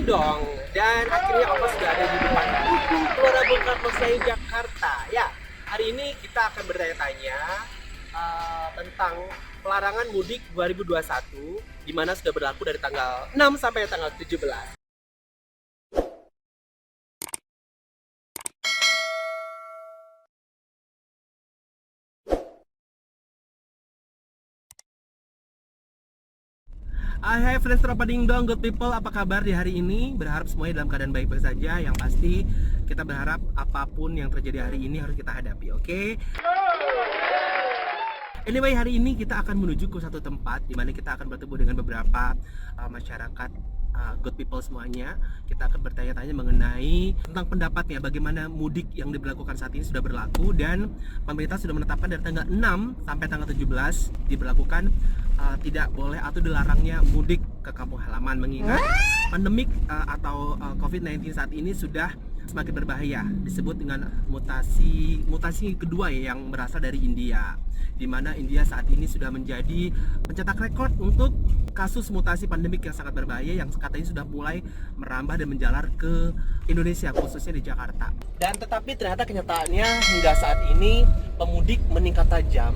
dong. Dan akhirnya Opa sudah ada di depan Gelora Bung Karno Senayan Jakarta. Ya, hari ini kita akan bertanya-tanya tentang pelarangan mudik 2021 di mana sudah berlaku dari tanggal 6 sampai tanggal 17. Hai friends Dong, good people, apa kabar di hari ini? Berharap semuanya dalam keadaan baik-baik saja. Yang pasti kita berharap apapun yang terjadi hari ini harus kita hadapi, oke? Anyway, hari ini kita akan menuju ke satu tempat di mana kita akan bertemu dengan beberapa masyarakat good people semuanya. Kita akan bertanya-tanya mengenai tentang pendapatnya bagaimana mudik yang diberlakukan saat ini sudah berlaku, dan pemerintah sudah menetapkan dari tanggal 6 sampai tanggal 17 diberlakukan tidak boleh atau dilarangnya mudik ke kampung halaman, mengingat pandemik atau COVID-19 saat ini sudah semakin berbahaya, disebut dengan mutasi kedua yang berasal dari India, di mana India saat ini sudah menjadi pencetak rekor untuk kasus mutasi pandemik yang sangat berbahaya yang katanya sudah mulai merambah dan menjalar ke Indonesia, khususnya di Jakarta. Dan tetapi ternyata kenyataannya hingga saat ini pemudik meningkat tajam.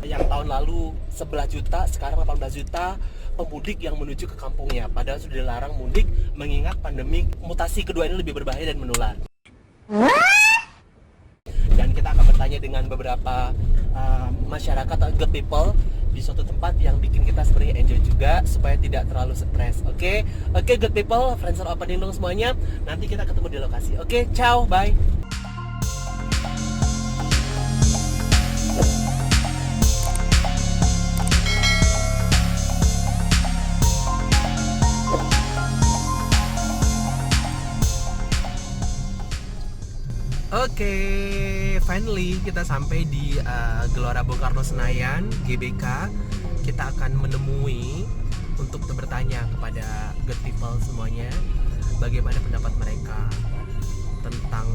Yang tahun lalu 11 juta, sekarang 18 juta pemudik yang menuju ke kampungnya, padahal sudah dilarang mudik mengingat pandemi mutasi kedua ini lebih berbahaya dan menular. Dan kita akan bertanya dengan beberapa masyarakat atau good people di suatu tempat yang bikin kita sebenarnya enjoy juga supaya tidak terlalu stres. Oke, good people, friends of Opa Dong semuanya, nanti kita ketemu di lokasi. Oke, ciao, bye. Oke, finally kita sampai di Gelora Bung Karno Senayan GBK. Kita akan menemui untuk bertanya kepada good people semuanya bagaimana pendapat mereka tentang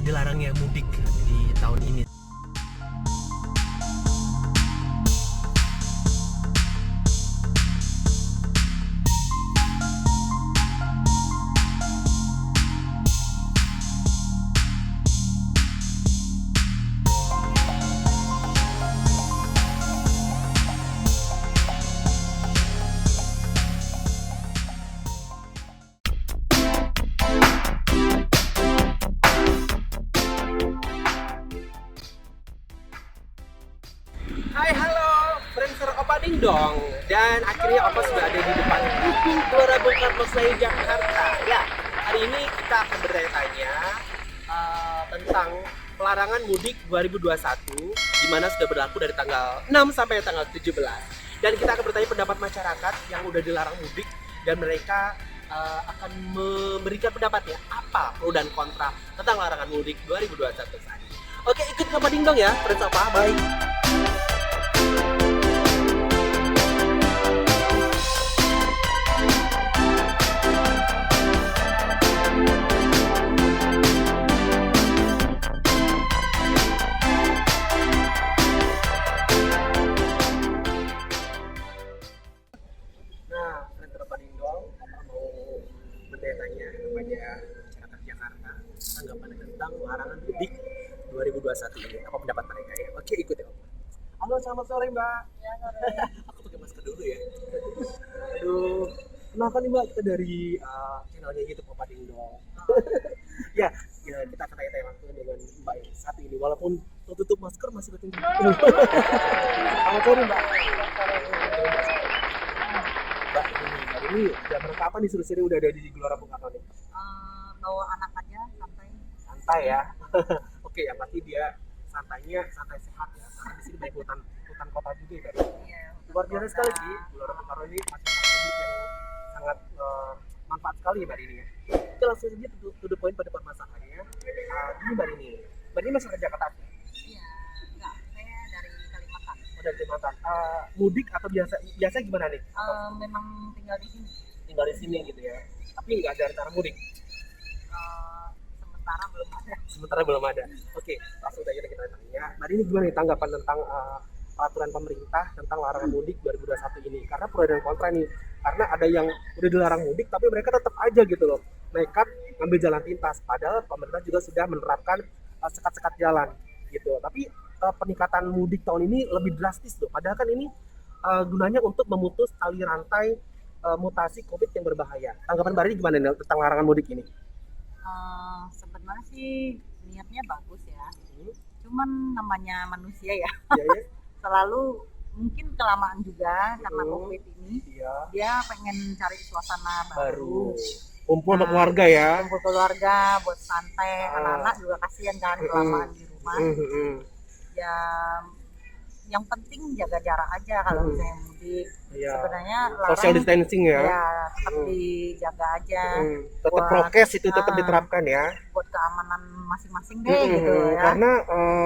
dilarangnya mudik di tahun ini. Hai, halo, friends Opa Dong. Dan akhirnya Opa sudah ada di depan Gelora Bung Karno Senayan Jakarta. Ya, hari ini kita akan bertanya-tanya tentang pelarangan mudik 2021 di mana sudah berlaku dari tanggal 6 sampai tanggal 17. Dan kita akan bertanya pendapat masyarakat yang udah dilarang mudik, dan mereka akan memberikan pendapatnya apa pro dan kontra tentang larangan mudik 2021 saat ini. Oke, ikut Opa Dong ya, friends Opa, bye. Nah, friends Opa Dong, Opa mau bertanya kepada masyarakat Jakarta tanggapan tentang larangan mudik 2021 ini. Apa pendapat mereka ya? Oke, ikut ya Opa. Halo, selamat sore Mbak. Ya, sore. Aku pakai masker dulu ya. Aduh, kenalkan nih Mbak, kita dari channelnya YouTube Opa Dong. ya, kita akan tanya-tanya langsung dengan Mbak yang satu ini. Walaupun tutup masker masih betul. Selamat sore Mbak. Mbak ini jam berapa nih seru-seru udah ada di Gelora Bung Karno nih? Bawa anak aja Santai ya. Oke, yang pasti dia santai sehat ya. Karena di sini banyak hutan kota juga ya. Iya, Luar biasa sekali sih Gelora Bung Karno ini fasilitas publik yang sangat manfaat sekali ya Mbak ini ya. Kita langsung saja to the point pada permasalahannya. Ini Mbak ini masyarakat Jakarta. Iya, enggak, saya dari Kalimantan. Oh, dari Kalimantan. Mudik atau biasa gimana nih? Memang tinggal di sini. Tinggal di sini gitu ya. Tapi nggak ada rencana mudik. Sementara belum ada. Oke, langsung saja kita tanya. Mbak ini gimana nih tanggapan tentang peraturan pemerintah tentang larangan mudik 2021 ini? Karena pro dan kontra nih. karena ada yang udah dilarang mudik tapi mereka tetap aja gitu loh nekat ngambil jalan pintas, padahal pemerintah juga sudah menerapkan sekat-sekat jalan gitu. Tapi peningkatan mudik tahun ini lebih drastis loh, padahal kan ini gunanya untuk memutus tali rantai mutasi COVID yang berbahaya. Tanggapan Mbak Rini gimana nih tentang larangan mudik ini? Sebenarnya sih niatnya bagus ya. Hmm, Cuman namanya manusia ya, iya ya, selalu mungkin kelamaan juga karena Hmm. COVID ini. iya. Dia pengen cari suasana Baru baru. kumpul sama Nah, keluarga ya. kumpul keluarga buat santai. Ah. Anak-anak juga kasihan kan kelamaan di rumah. Ya yang penting jaga jarak aja kalau Hmm. misalnya mudik. Iya. Sebenarnya Social distancing ya. ya tetap Hmm. dijaga aja Tetap buat prokes itu tetap ah. diterapkan ya. buat keamanan masing-masing deh gitu ya. Karena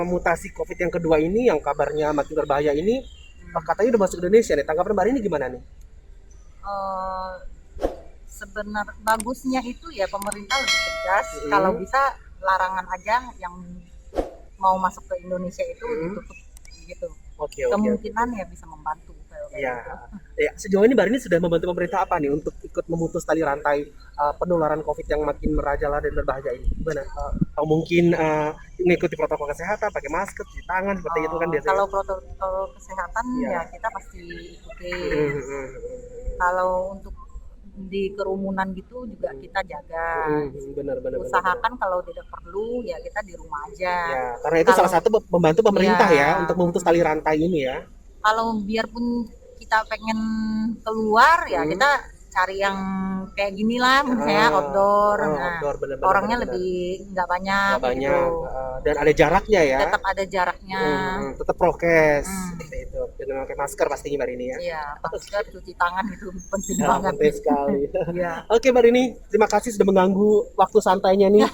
mutasi COVID yang kedua ini yang kabarnya makin berbahaya ini katanya udah masuk Indonesia nih. Tanggapan Mbak Rini gimana nih? Eh, Sebenarnya bagusnya itu ya pemerintah lebih tegas. Hmm. Kalau bisa larangan aja yang mau masuk ke Indonesia itu ditutup gitu. Oke. Kemungkinan ya bisa membantu kayak Iya. gitu. Ya, sejauh ini Mbak Rini sudah membantu pemerintah apa nih untuk ikut memutus tali rantai penularan COVID yang makin merajalela dan berbahaya ini? Gimana? Atau mungkin mengikuti protokol kesehatan, pakai masker, cuci tangan seperti itu kan biasanya. Kalau protokol kesehatan Iya. ya kita pasti ikuti. Hmm. Kalau untuk di kerumunan gitu juga kita jaga. Benar. Usahakan kalau tidak perlu ya kita di rumah aja. Ya, karena itu salah satu membantu pemerintah Ya. ya untuk memutus tali rantai ini ya. Kalau biarpun kita pengen keluar ya kita cari yang kayak gini lah misalnya outdoor. Nah, Outdoor, benar. orangnya lebih nggak banyak, Nggak banyak gitu. dan ada jaraknya ya. Tetap ada jaraknya. Tetap prokes Hmm. seperti itu dengan pakai masker pastinya Mbak Rini ya. Iya, masker, cuci tangan itu penting Ya, banget. penting sekali. Iya. Oke Mbak Rini, terima kasih sudah mengganggu waktu santainya nih. Iya,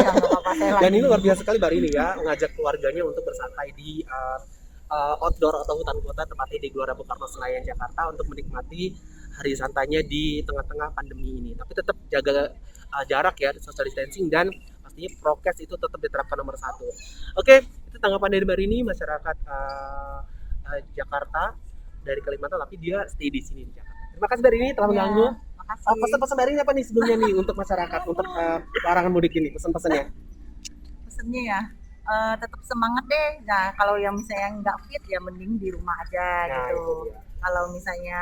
nggak apa-apa saya Dan lagi. ini luar biasa sekali Mbak Rini ya, mengajak keluarganya untuk bersantai di outdoor atau hutan kota, tepatnya di Gelora Bung Karno Senayan Jakarta, untuk menikmati hari santainya di tengah-tengah pandemi ini. Tapi tetap jaga jarak ya, social distancing, dan pastinya prokes itu tetap diterapkan nomor satu. Oke, itu tanggapan dari Mbak Rini, masyarakat Jakarta dari Kalimantan, tapi dia stay di sini di Jakarta. Terima kasih Mbak Rini telah mengganggu. Makasih. Pesan-pesan Mbak Rini apa nih sebelumnya nih untuk masyarakat untuk larangan mudik ini, pesan-pesannya? Pesennya ya tetap semangat deh. Nah kalau yang misalnya nggak fit ya mending di rumah aja Nah, gitu. itu dia. Kalau misalnya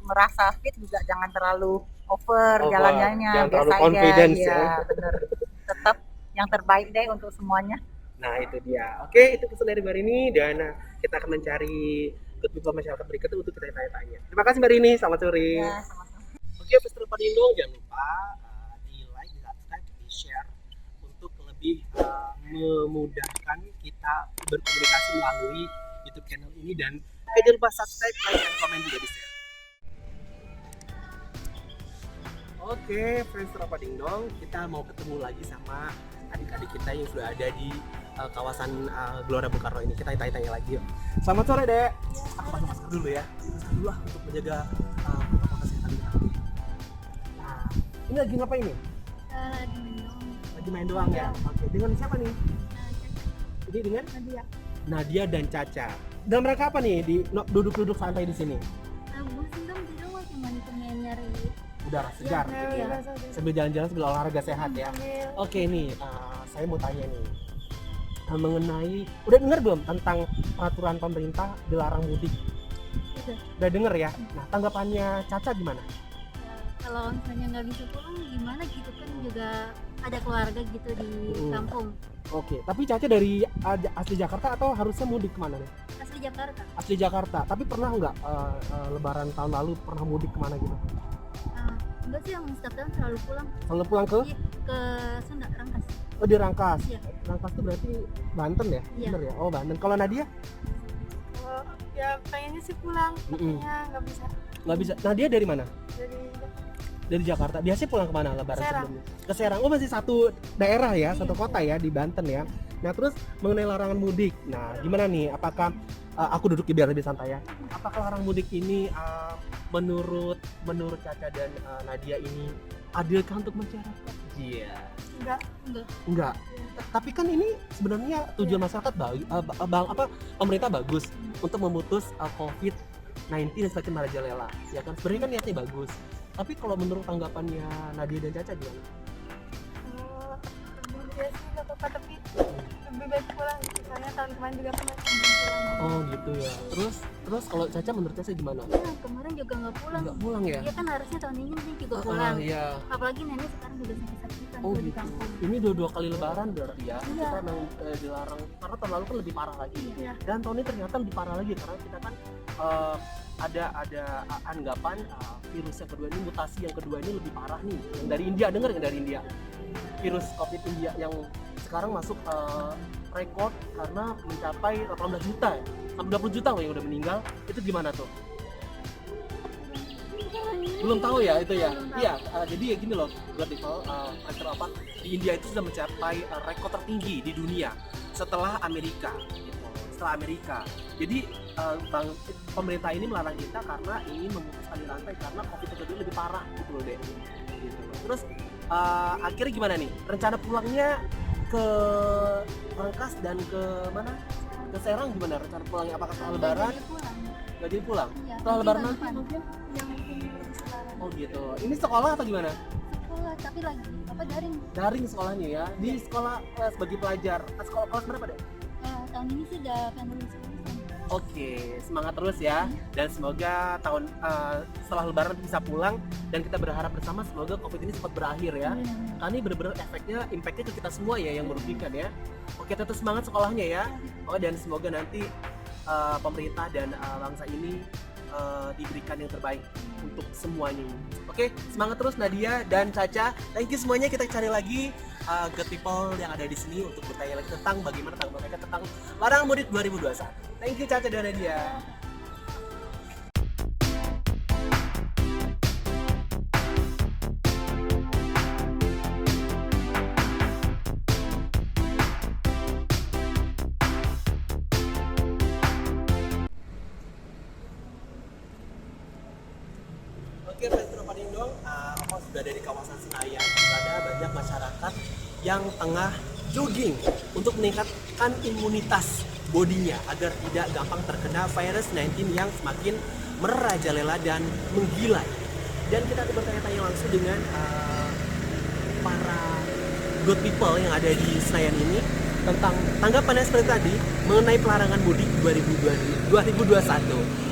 merasa fit juga jangan terlalu over jalannya, jangan terlalu biasa aja. confidence Iya, ya. bener. Tetap yang terbaik deh untuk semuanya. Nah itu dia. Oke, itu pesan dari Mbak Rini, dan kita akan mencari good people masyarakat berikutnya untuk kita tanya-tanya. Terima kasih Mbak Rini, selamat sore. Ya, sama-sama. Oke, Festival Padindong, jangan lupa di like, di subscribe, di share untuk lebih memudahkan kita berkomunikasi melalui YouTube channel ini, dan jangan lupa subscribe, like, dan komen juga di share. Oke, friends Padindong, kita mau ketemu lagi sama adik-adik kita yang sudah ada di kawasan Gelora Bung Karno ini. Kita tanya-tanya lagi yuk. Selamat sore Dek. Aku pakai masker dulu ya. Masker dulu lah untuk menjaga protokol kesehatan kita. Nah, ini lagi ngapain nih? Lagi minum. Lagi main doang ya? Oke, dengan siapa nih? Ini dengan Nadia. Nadia dan Caca. Dan mereka apa nih di duduk-duduk santai di sini? Bosan dong di rumah cuman pengen nyari Udara segar ya, gitu ya. ya. Sambil jalan-jalan sambil olahraga sehat ya. Oke nih, saya mau tanya nih mengenai, udah dengar belum tentang peraturan pemerintah dilarang mudik? Udah denger ya? Nah, tanggapannya Caca gimana? Ya, kalau misalnya nggak bisa pulang gimana gitu kan juga ada keluarga gitu di kampung. Oke, tapi Caca dari asli Jakarta atau harusnya mudik kemana nih? Asli Jakarta. Asli Jakarta, tapi pernah nggak lebaran tahun lalu pernah mudik kemana gitu? Enggak sih, yang setiap tahun selalu pulang. Selalu pulang ke? Iya, ke Sunda, Rangkas. Oh, di Rangkas. Iya. Rangkas itu berarti Banten ya? Iya. Bener ya? Oh, Banten. Kalau Nadia? Ya pengennya sih pulang, makanya nggak bisa Nggak bisa. Nadia dari mana? dari Dari Jakarta. Biasanya pulang kemana lebaran Serang. sebelumnya? Ke Serang. Oh, masih satu daerah ya, satu kota ya di Banten ya. Nah, terus mengenai larangan mudik. Nah, gimana nih? Apakah aku duduk biar lebih santai ya? Apakah larangan mudik ini menurut Caca dan Nadia ini adilkah untuk masyarakat? Iya. Enggak. Tapi kan ini sebenarnya tujuan masyarakat pemerintah bagus untuk memutus COVID COVID-19 yang semakin merajalela, ya kan? Sebenarnya kan niatnya bagus. Tapi kalau menurut tanggapannya Nadia dan Caca gimana? Lebih dia sih nggak apa-apa, tapi lebih baik pulang gitu. Soalnya tahun kemarin juga pernah pulang. Oh gitu ya. Terus kalau Caca menurut Caca gimana? Ya, kemarin juga nggak pulang. Nggak pulang ya? Iya kan harusnya tahun ini sih juga pulang. Iya. Apalagi nenek sekarang juga sakit-sakitan Oh tuh di gitu. kampung. Ini dua kali lebaran berarti ya. Iya. Kita memang dilarang karena tahun lalu kan lebih parah lagi. Iya. Dan tahun ini ternyata lebih parah lagi karena kita kan ada anggapan virus yang kedua ini, mutasi yang kedua ini lebih parah nih. Yang dari India, dengar nggak dari India? Virus COVID India yang sekarang masuk rekor karena mencapai 18 juta ya. Sampai 20 juta loh yang udah meninggal. Itu gimana tuh? Belum tahu ya itu ya. Iya, jadi ya gini loh, God people, di India itu sudah mencapai rekor tertinggi di dunia setelah Amerika. Gitu. Setelah Amerika. Jadi pemerintah ini melarang kita karena ingin memutus tali rantai karena COVID yang kedua lebih parah gitu loh deh. Gitu. Terus akhirnya gimana nih? Rencana pulangnya ke Rangkas dan ke mana? Ke Serang gimana? Rencana pulangnya apakah setelah Lebaran? Jadi pulang. Nggak jadi pulang? Iya, Setelah nanti Lebaran tahun nanti depan. mungkin? Yang mungkin lebih sekarang. Oh gitu. Ini sekolah atau gimana? Sekolah tapi lagi apa daring. Daring sekolahnya ya. Di sekolah sebagai pelajar. Sekolah kelas berapa deh? Tahun ini sih udah family school. Oke, semangat terus ya. Dan semoga tahun setelah Lebaran bisa pulang dan kita berharap bersama semoga COVID ini cepat berakhir ya. Karena ini benar-benar efeknya, impactnya ke kita semua ya yang merugikan ya. Oke, tetap semangat sekolahnya ya. Oh, dan semoga nanti pemerintah dan bangsa ini diberikan yang terbaik untuk semuanya. Oke, semangat terus Nadia dan Caca. Thank you semuanya. Kita cari lagi good people yang ada di sini untuk bertanya lagi tentang bagaimana tanggapan mereka tentang larangan mudik 2021. Thank you Caca dan Nadia. Oke, Petro Padindong, sudah dari kawasan Senayan, ada banyak masyarakat yang tengah jogging untuk meningkatkan imunitas bodinya agar tidak gampang terkena virus 19 yang semakin merajalela dan menggila. Dan kita akan bertanya-tanya langsung dengan para good people yang ada di Senayan ini tentang tanggapannya seperti tadi mengenai pelarangan mudik 2021.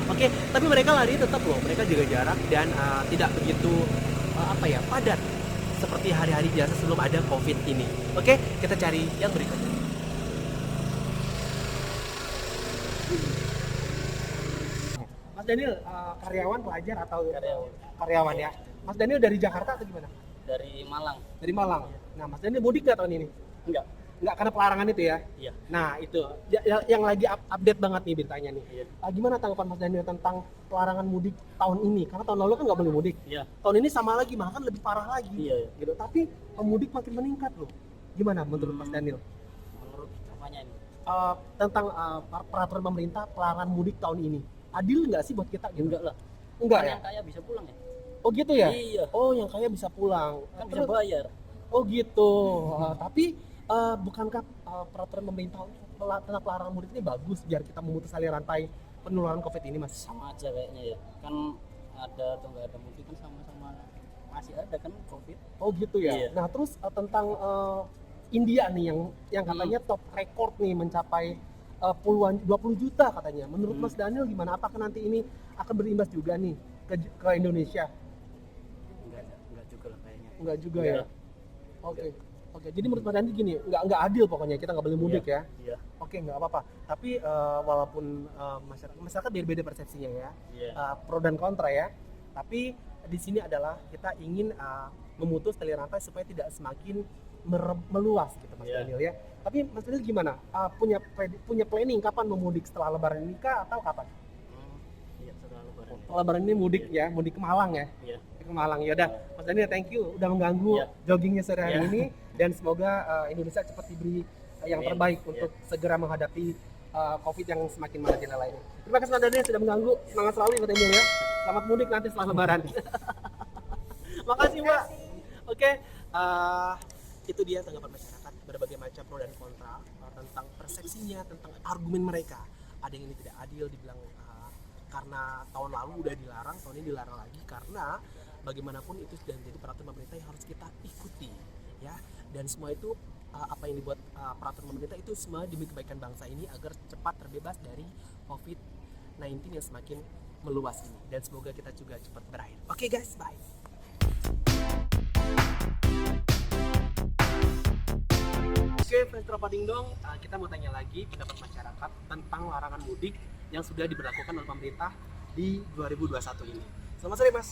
Oke, tapi mereka lari tetap loh, mereka jaga jarak dan tidak begitu padat seperti hari-hari biasa sebelum ada COVID ini. Oke, kita cari yang berikutnya. Mas Daniel, karyawan pelajar atau karyawan ya? Mas Daniel dari Jakarta atau gimana? Dari Malang. Dari Malang. Nah, Mas Daniel mudik nggak tahun ini? Enggak karena pelarangan itu ya? Iya. Nah itu yang lagi update banget nih beritanya nih. Iya. Gimana tanggapan Mas Daniel tentang pelarangan mudik tahun ini? Karena tahun lalu kan nggak boleh mudik. Iya. Tahun ini sama lagi, bahkan lebih parah lagi. Iya. Gitu. Tapi pemudik makin meningkat loh. Gimana menurut Mas Daniel? Menurut apanya ini? Tentang peraturan pemerintah pelarangan mudik tahun ini. Adil nggak sih buat kita? Gitu? Enggak lah. Enggak Kan ya? yang kaya bisa pulang ya? Oh gitu ya? Iya. Oh yang kaya bisa pulang. Kan bisa bayar. Oh gitu. Tapi bukankah peraturan pemerintah tentang pelarangan mudik ini bagus biar kita memutus tali rantai penularan COVID ini, Mas? Sama aja kayaknya ya. Kan ada atau nggak ada mudik kan sama-sama masih ada kan COVID. Oh gitu ya. Iya. Nah terus tentang India nih yang katanya top record nih mencapai puluhan 20 juta katanya. Menurut Mas Daniel gimana? Apakah nanti ini akan berimbas juga nih ke Indonesia? Enggak juga lah kayaknya. Enggak juga Iya. ya. Oke, jadi menurut Mas Daniel gini, nggak adil pokoknya kita nggak boleh mudik ya. Iya. Oke, nggak apa-apa. Tapi walaupun masyarakat beda-beda persepsinya ya, Iya. pro dan kontra ya. Tapi di sini adalah kita ingin memutus tali rantai supaya tidak semakin meluas gitu, Mas Iya. Daniel ya. Tapi Mas Daniel gimana? Punya planning kapan memudik setelah Lebaran ini kah atau kapan? Iya, setelah Lebaran. Setelah Lebaran ini mudik ya, mudik ke Malang ya. Iya. Ke Malang ya udah. Mas Daniel, thank you udah mengganggu Iya. joggingnya sore hari Iya. ini dan semoga Indonesia cepat diberi yang Amin. terbaik Iya. untuk segera menghadapi COVID yang semakin merajalela ini. Terima kasih Mas Daniel sudah mengganggu. Semangat selalu buat Emil ya. Selamat mudik nanti setelah Lebaran. Makasih Mbak. Oke, itu dia tanggapan masyarakat berbagai macam pro dan kontra tentang persepsinya, tentang argumen mereka. Ada yang ini tidak adil, dibilang karena tahun lalu udah dilarang, tahun ini dilarang lagi karena bagaimanapun itu sudah menjadi peraturan pemerintah yang harus kita ikuti ya. Dan semua itu apa yang dibuat peraturan pemerintah itu semua demi kebaikan bangsa ini agar cepat terbebas dari COVID-19 yang semakin meluas ini, dan semoga kita juga cepat berakhir. Oke guys, bye. Oke, Friends Tropa Dingdong, kita mau tanya lagi pendapat masyarakat tentang larangan mudik yang sudah diberlakukan oleh pemerintah di 2021 ini. Selamat sore Mas.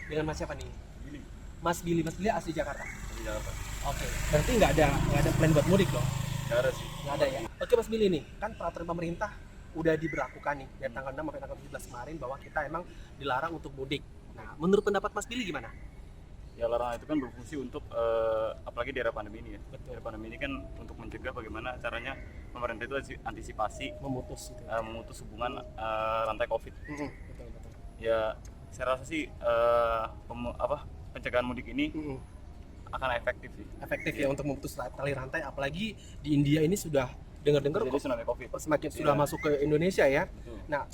Dengan Mas siapa nih? Billy. Mas Billy. Mas Billy asli Jakarta. Di Jakarta. Oke, berarti nggak ada plan buat mudik dong? Nggak ada sih. Nggak ada ya. Oke Mas Billy nih, kan peraturan pemerintah udah diberlakukan nih dari tanggal 6 sampai tanggal 17 kemarin bahwa kita emang dilarang untuk mudik. Nah, menurut pendapat Mas Billy gimana? Ya larangan itu kan berfungsi untuk apalagi di era pandemi ini ya. Betul. Era pandemi ini kan untuk mencegah bagaimana caranya pemerintah itu antisipasi Memutus itu. memutus hubungan rantai COVID. Betul. Ya saya rasa sih pencegahan mudik ini akan efektif sih. Efektif ya untuk memutus tali rantai, apalagi di India ini sudah dengar-dengar Jadi tsunami COVID. semakin Iya. sudah masuk ke Indonesia ya. Betul. Nah,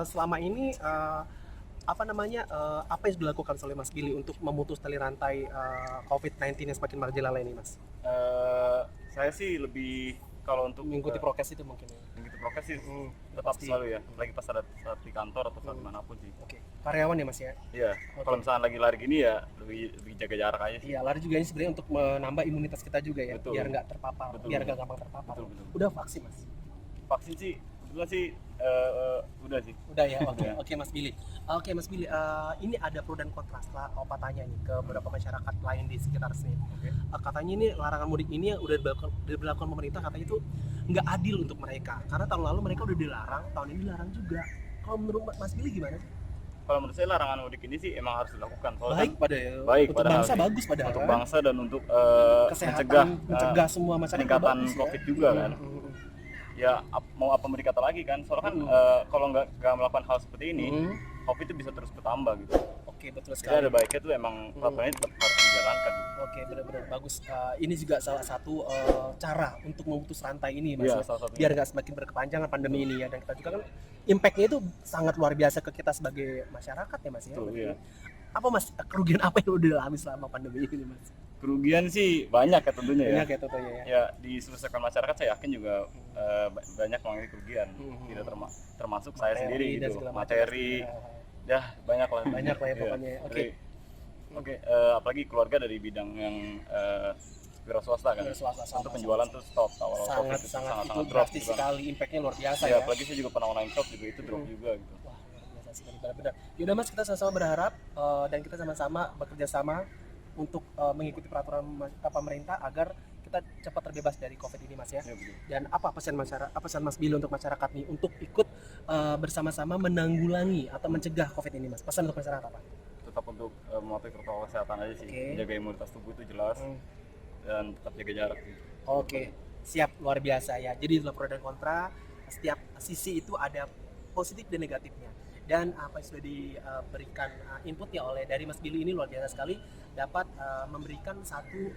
selama ini apa yang dilakukan oleh Mas Billy untuk memutus tali rantai COVID-19 yang semakin merajalela ini, Mas? Saya sih lebih kalau untuk Mengikuti prokes itu mungkin ya. mengikuti prokes sih tetap pasti. selalu ya, apalagi pas saat di kantor atau saat dimanapun sih. Oke. Karyawan ya, Mas ya? Iya, kalau misalnya lagi lari gini ya lebih jaga jarak aja sih. Iya, lari juga ini sebenarnya untuk menambah imunitas kita juga ya, Betul. biar nggak terpapar, Betul. biar nggak gampang terpapar. Betul. Udah vaksin, Mas? Vaksin sih kebetulan sih udah sih. Udah ya, oke. Udah. Oke, Mas Billy. Oke, Mas Billy, ini ada pro dan kontra setelah Opa tanya nih ke beberapa masyarakat lain di sekitar sini. Oke. Katanya ini larangan mudik ini yang udah diberlakukan pemerintah, katanya itu nggak adil untuk mereka. Karena tahun lalu mereka udah dilarang, tahun ini dilarang juga. Kalau menurut Mas Billy gimana sih? Kalau menurut saya larangan mudik ini sih emang harus dilakukan. Soalnya Baik kan pada baik untuk padahal bangsa sih. bagus padahal. untuk kan? bangsa dan untuk Kesehatan, mencegah semua masyarakat peningkatan bagus ya. COVID juga kan. Ya mau apa mau dikata lagi kan, soalnya kan kalau nggak melakukan hal seperti ini, COVID itu bisa terus bertambah gitu. Oke, betul Jadi sekali. ada baiknya tuh emang peraturannya tetap harus dijalankan. Oke, benar-benar bagus. Ini juga salah satu cara untuk memutus rantai ini, Mas. Iya, ya. salah satunya. Biar nggak semakin berkepanjangan pandemi ini ya. Dan kita juga kan impact-nya itu sangat luar biasa ke kita sebagai masyarakat ya, Mas ya. Betul, iya. Apa Mas kerugian apa yang udah dialami selama pandemi ini, Mas? Kerugian sih banyak ya tentunya ya. Banyak ya tentunya ya. Ya diselesaikan masyarakat saya yakin juga banyak mengalami kerugian. Tidak termasuk saya sendiri dan gitu. segala macam. Materi, ya banyak lah. Banyak lah ya Iya. pokoknya. Oke. Oke, apalagi keluarga dari bidang yang wira swasta kan. Wira swasta, Untuk penjualan tuh stop awal sangat COVID itu drop drastis gitu kan. sekali, impact-nya luar biasa Ya, ya. apalagi saya juga pernah online shop juga itu drop juga gitu. Wah, luar biasa sekali, benar-benar. Yaudah Mas, kita sama-sama berharap dan kita sama-sama bekerja sama untuk mengikuti peraturan pemerintah agar kita cepat terbebas dari COVID ini, Mas ya. Ya, betul. Dan apa pesan Mas Billy untuk masyarakat nih untuk ikut bersama-sama menanggulangi atau mencegah COVID ini, Mas? Pesan untuk masyarakat apa? Tetap untuk mematuhi protokol kesehatan aja sih. Oke. Menjaga imunitas tubuh itu jelas dan tetap jaga jarak sih. Oke, siap, luar biasa ya. Jadi itulah pro dan kontra. Setiap sisi itu ada positif dan negatifnya. Dan apa yang sudah diberikan inputnya oleh dari Mas Billy ini luar biasa sekali, dapat memberikan satu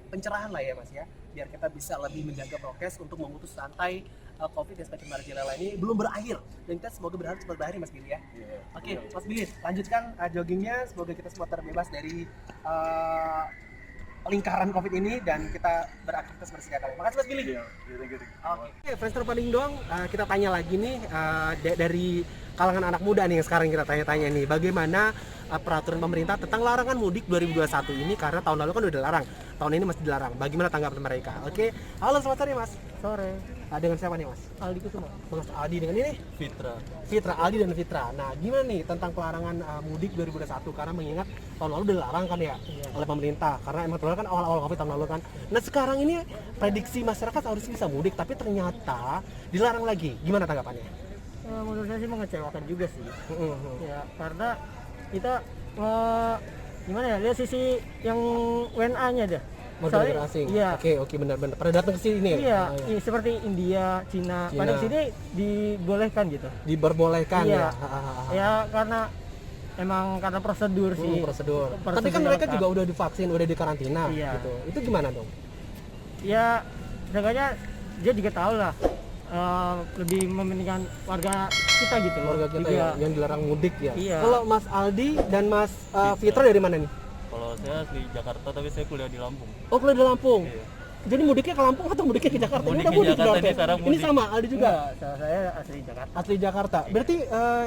pencerahan lah ya Mas ya, biar kita bisa lebih menjaga prokes untuk memutus rantai COVID yang semakin merajalela ini belum berakhir, dan kita semoga berharap cepat berakhir Mas Billy ya. Iya. Oke, Mas Billy, lanjutkan joggingnya, semoga kita semua terbebas dari lingkaran COVID ini dan kita beraktivitas bersih kali. Makasih Mas Billy. Iya, thank you. Oke, Friends Tropa Dingdong, kita tanya lagi nih dari kalangan anak muda nih yang sekarang kita tanya-tanya nih, bagaimana peraturan pemerintah tentang larangan mudik 2021 ini, karena tahun lalu kan udah dilarang, tahun ini masih dilarang. Bagaimana tanggapan mereka? Oke, halo selamat sore Mas. Sore. Dengan siapa nih Mas? Aldi Kusuma. Mas Aldi dengan ini? Fitra, Aldi dan Fitra. Nah, gimana nih tentang pelarangan mudik 2021, karena mengingat tahun lalu dilarang kan ya oleh pemerintah, karena emang tahun lalu kan awal-awal Covid tahun lalu kan. Nah, sekarang ini prediksi masyarakat harus bisa mudik, tapi ternyata dilarang lagi. Gimana tanggapannya? Menurut saya sih mengecewakan juga sih. Ya, karena kita gimana ya, lihat sisi yang WNA-nya deh. Modal asing. Iya. Oke, benar-benar. Pada datang ke sini ya? Iya, iya, seperti India, Cina. Pada sini dibolehkan gitu. Diperbolehkan Iya. ya. Ya karena emang karena prosedur sih. Prosedur. Prosedur Tapi kan mereka lengkap. juga udah divaksin, udah dikarantina Iya. gitu. Itu gimana dong? Ya, seenggaknya dia juga tahu lah lebih mementingkan warga kita gitu. Warga kita Juga. ya yang dilarang mudik ya. Iya. Kalau Mas Aldi dan Mas Fitra dari mana nih? Kalau saya asli Jakarta tapi saya kuliah di Lampung. Oh, kuliah di Lampung. Iya. Jadi mudiknya ke Lampung atau mudiknya ke Jakarta? Mudik Ini udah ke mudik Jakarta berarti. nih, sekarang Ini mudik. sama Aldi juga. Enggak, saya asli Jakarta. Asli Jakarta. Berarti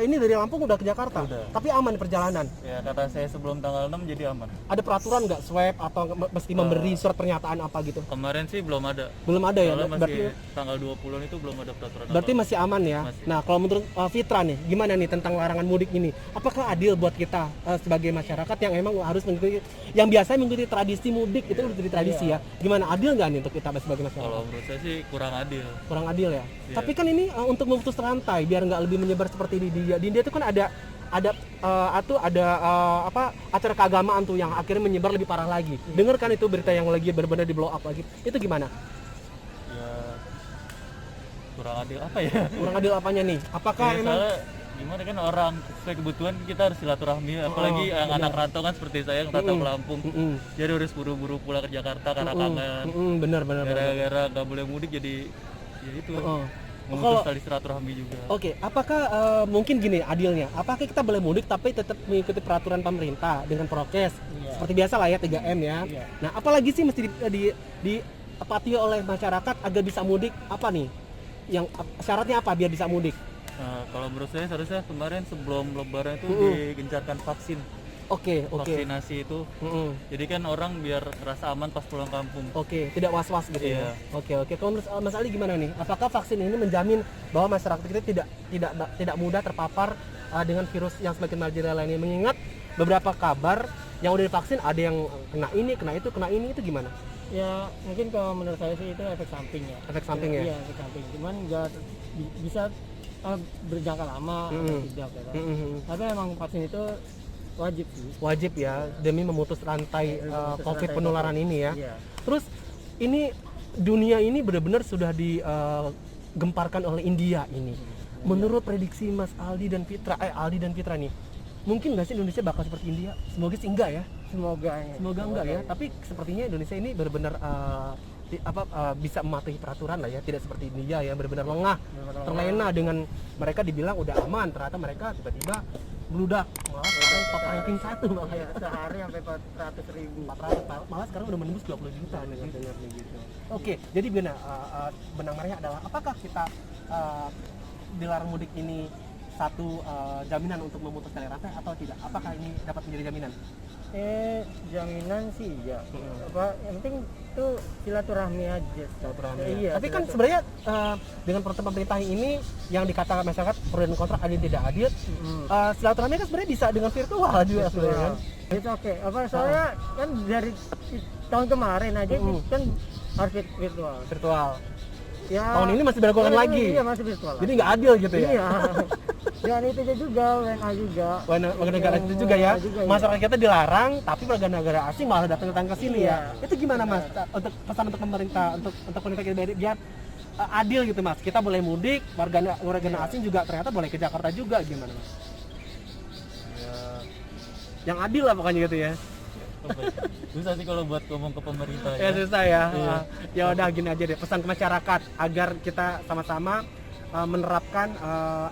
ini dari Lampung udah ke Jakarta. Udah. Tapi aman di perjalanan. Ya kata saya sebelum tanggal 6 jadi aman. Ada peraturan nggak swab atau mesti memberi surat pernyataan apa gitu? Kemarin sih belum ada. Belum ada ya. Soalnya masih Berarti tanggal 20-an itu belum ada peraturan. berarti apa. masih aman ya. Masih. Nah, kalau menurut Fitra nih, gimana nih tentang larangan mudik ini? Apakah adil buat kita sebagai masyarakat yang emang harus mengikuti, yang biasa mengikuti tradisi mudik itu udah jadi tradisi ya? Gimana, adil nggak nih untuk kita sebagai masyarakat? Kalau menurut saya sih kurang adil. Kurang adil ya. Iya. Tapi kan ini untuk memutus rantai biar nggak lebih menyebar seperti di India. Di India itu kan ada acara keagamaan tuh yang akhirnya menyebar lebih parah lagi. Dengar kan itu berita yang lagi benar-benar di blow up lagi. Itu gimana? Ya kurang adil apa ya? Kurang adil apanya nih? Apakah Ya, emang soalnya gimana kan orang sesuai kebutuhan kita harus silaturahmi, apalagi yang benar. anak rantau kan seperti saya yang rantau ke Lampung. Mm-mm. Jadi harus buru-buru pulang ke Jakarta karena kangen. Benar. Gara-gara nggak boleh mudik jadi ya itu Kalau- memutus tali silaturahmi juga. Oke, apakah mungkin gini adilnya? Apakah kita boleh mudik tapi tetap mengikuti peraturan pemerintah dengan prokes? Seperti biasa lah ya 3M ya. Iya. Nah, apalagi sih mesti dipatuhi oleh masyarakat agar bisa mudik apa nih? Yang syaratnya apa biar bisa mudik? Nah, kalau menurut saya seharusnya kemarin sebelum lebaran itu digencarkan vaksin. Oke. Vaksinasi itu. Jadi kan orang biar merasa aman pas pulang kampung. Oke, tidak was-was gitu ya. Iya. Oke. Kalau menurut Mas Ali gimana nih? Apakah vaksin ini menjamin bahwa masyarakat kita tidak mudah terpapar dengan virus yang semakin marginal lainnya? Mengingat beberapa kabar yang udah divaksin ada yang kena ini itu gimana? Ya mungkin kalau menurut saya sih itu efek samping ya. Efek samping ya? Iya, efek samping. Cuman nggak bisa berjangka lama atau tidak ya kan. Tapi emang vaksin itu wajib sih. Wajib ya demi memutus rantai Memutus COVID rantai penularan COVID. ini ya. Iya. Terus ini dunia ini benar-benar sudah digemparkan oleh India ini. Menurut prediksi Mas Aldi dan Fitra nih, mungkin nggak sih Indonesia bakal seperti India? Semoga sih enggak ya. Semoga Enggak ya. Tapi sepertinya Indonesia ini benar-benar bisa mematuhi peraturan lah ya, tidak seperti India ya benar-benar lengah, terlena dengan mereka dibilang udah aman, ternyata mereka tiba-tiba bludak. Malah sekarang top ranking 1 malah ya. sehari sampai 400.000. 400, malah sekarang udah menembus 20 juta dengar gitu. Oke, jadi gimana benang merahnya adalah apakah kita dilarang mudik ini satu jaminan untuk memutus tali rantai atau tidak? Apakah ini dapat menjadi jaminan? Jaminan sih ya. Apa yang penting itu silaturahmi aja. Iya. Tapi kan sebenarnya dengan peraturan pemerintah ini yang dikatakan masyarakat pro dan kontra adil tidak adil, silaturahmi kan sebenarnya bisa dengan virtual juga sebenarnya kan. Itu oke. Apa soalnya kan dari tahun kemarin aja kan harus virtual. Ya, Tahun ini masih berlakukan lagi. Iya, masih virtual. Jadi nggak adil gitu ya. Iya. Dan itu juga WNA juga. Warga negara itu juga ya. Masyarakat kita dilarang, tapi warga negara asing malah datang ke sini ya. Itu gimana Mas? Untuk pesan untuk pemerintah, untuk pemerintah kita biar adil gitu Mas. Kita boleh mudik, warga asing juga ternyata boleh ke Jakarta juga, gimana Mas? Ya, Yang adil lah pokoknya gitu ya. susah sih kalau buat ngomong ke pemerintah Ya ya. susah ya. Iya. Ya udah gini aja deh, pesan ke masyarakat agar kita sama-sama menerapkan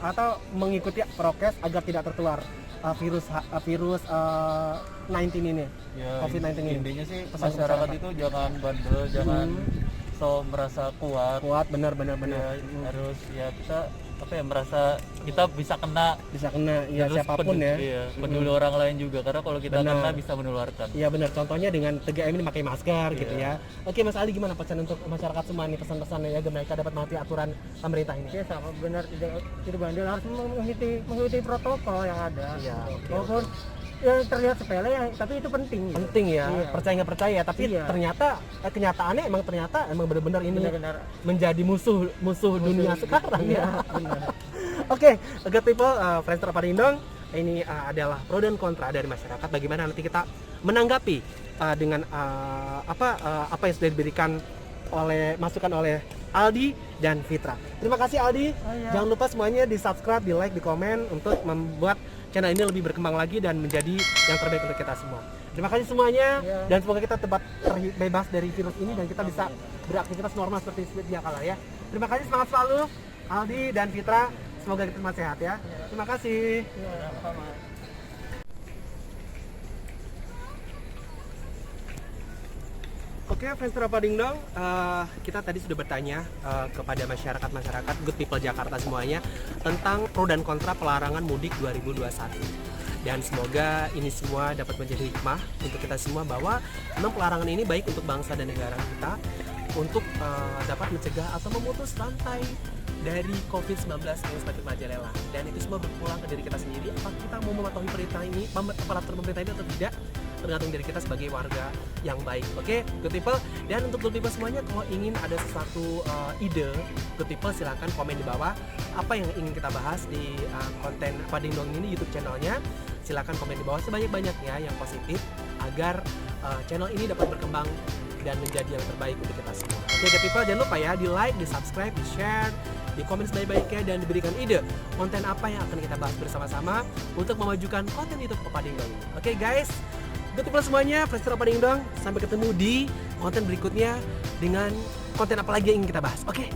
atau mengikuti prokes agar tidak tertular virus 19 ini. Ya, COVID-19 ini. intinya sih Pesan ke masyarakat itu jangan bandel, jangan so merasa kuat. Kuat benar. Ya, harus ya kita merasa kita bisa kena Bisa kena ya terus siapapun ya. Iya, peduli orang lain juga karena kalau kita Benar. kena bisa menularkan. Iya benar, contohnya dengan 3M ini pakai masker gitu Iya. ya. Oke Mas Ali, gimana pesan untuk masyarakat semua nih, pesan-pesannya ya agar mereka dapat mematuhi aturan pemerintah ini? Ya sama benar tidak bandel, harus mengikuti protokol yang ada. Iya, oke. Walaupun yang terlihat sepele ya, tapi itu penting. Penting ya, Iya. percaya nggak percaya, tapi Iya. ternyata kenyataannya emang benar-benar ini Benar-benar menjadi musuh dunia sekarang ya. benar. Oke, good people, Friends Terparindong, ini adalah pro dan kontra dari masyarakat. Bagaimana nanti kita menanggapi dengan apa yang sudah diberikan masukan oleh Aldi dan Fitra. Terima kasih Aldi. Jangan lupa semuanya di subscribe, di like, di komen untuk membuat channel ini lebih berkembang lagi dan menjadi yang terbaik untuk kita semua. Terima kasih semuanya dan semoga kita tepat terbebas dari virus ini dan kita bisa beraktivitas normal seperti sedia kala ya. Terima kasih, semangat selalu Aldi dan Fitra. Semoga kita semua sehat ya. Terima kasih. Oke, fans Terapa Dingdong, kita tadi sudah bertanya kepada masyarakat good people Jakarta semuanya tentang pro dan kontra pelarangan mudik 2021. Dan semoga ini semua dapat menjadi hikmah untuk kita semua bahwa memang pelarangan ini baik untuk bangsa dan negara kita untuk dapat mencegah atau memutus rantai dari COVID-19 yang semakin merajalela. Dan itu semua berpulang ke diri kita sendiri. Apakah kita mau mematuhi perintah ini, peraturan pemerintah ini atau tidak, tergantung dari kita sebagai warga yang baik. Oke, good people. Dan untuk good people semuanya, kalau ingin ada sesuatu ide, good people silahkan komen di bawah apa yang ingin kita bahas di konten Padingdong ini YouTube channelnya. Silahkan komen di bawah sebanyak-banyaknya yang positif agar channel ini dapat berkembang dan menjadi yang terbaik untuk kita semua. Oke, good people, jangan lupa ya di like, di subscribe, di share, di komen sebaik-baiknya dan diberikan ide konten apa yang akan kita bahas bersama-sama untuk memajukan konten YouTube Padingdong. Oke guys, good people semuanya, fans Terapa Dingdong, sampai ketemu di konten berikutnya dengan konten apa lagi yang ingin kita bahas. Oke.